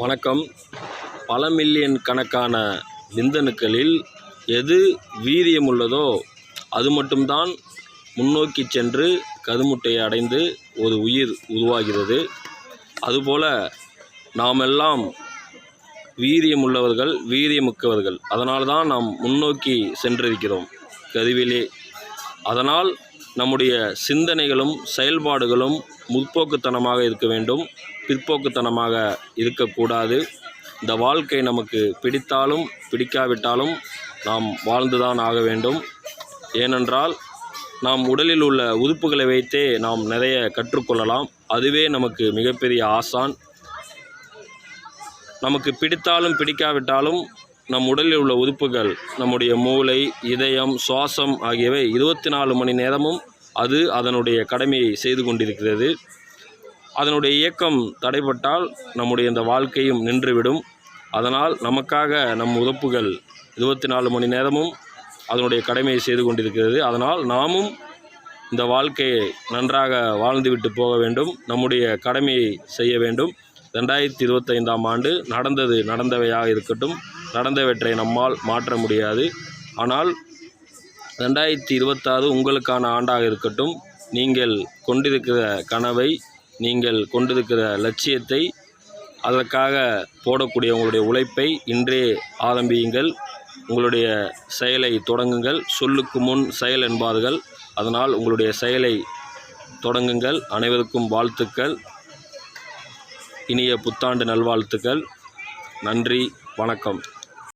வணக்கம். பல மில்லியன் கணக்கான விந்தணுக்களில் எது வீரியமுள்ளதோ அது மட்டும்தான் முன்னோக்கி சென்று கருமுட்டையை அடைந்து ஒரு உயிர் உருவாகிறது. அதுபோல நாமெல்லாம் வீரியமுள்ளவர்கள், வீரியமிக்கவர்கள். அதனால்தான் நாம் முன்னோக்கி சென்றிருக்கிறோம் கருவிலே. அதனால் நம்முடைய சிந்தனைகளும் செயல்பாடுகளும் முற்போக்குத்தனமாக இருக்க வேண்டும், பிற்போக்குத்தனமாக இருக்கக்கூடாது. இந்த வாழ்க்கை நமக்கு பிடித்தாலும் பிடிக்காவிட்டாலும் நாம் வாழ்ந்துதான் ஆக வேண்டும். ஏனென்றால் நாம் உடலில் உள்ள உறுப்புகளை வைத்தே நாம் நிறைய கற்றுக்கொள்ளலாம். அதுவே நமக்கு மிகப்பெரிய ஆசான். நமக்கு பிடித்தாலும் பிடிக்காவிட்டாலும் நம் உடலில் உள்ள உறுப்புகள், நம்முடைய மூளை, இதயம், சுவாசம் ஆகியவை 24 மணி நேரமும் அது அதனுடைய கடமையை செய்து கொண்டிருக்கிறது. அதனுடைய இயக்கம் தடைப்பட்டால் நம்முடைய இந்த வாழ்க்கையும் நின்றுவிடும். அதனால் நமக்காக நம் உறுப்புகள் 24 மணி நேரமும் அதனுடைய கடமையை செய்து கொண்டிருக்கிறது. அதனால் நாமும் இந்த வாழ்க்கையை நன்றாக வாழ்ந்துவிட்டு போக வேண்டும், நம்முடைய கடமையை செய்ய வேண்டும். 2025ஆம் ஆண்டு நடந்தது நடந்தவையாக இருக்கட்டும். நடந்தவற்றை நம்மால் மாற்ற முடியாது. ஆனால் 2026 உங்களுக்கான ஆண்டாக இருக்கட்டும். நீங்கள் கொண்டிருக்கிற கனவை, நீங்கள் கொண்டிருக்கிற லட்சியத்தை, அதற்காக போடக்கூடிய உங்களுடைய உழைப்பை இன்றே ஆரம்பியுங்கள். உங்களுடைய செயலை தொடங்குங்கள். சொல்லுக்கு முன் செயல் என்பார்கள். அதனால் உங்களுடைய செயலை தொடங்குங்கள். அனைவருக்கும் வாழ்த்துக்கள். இனிய புத்தாண்டு நல்வாழ்த்துக்கள். நன்றி, வணக்கம்.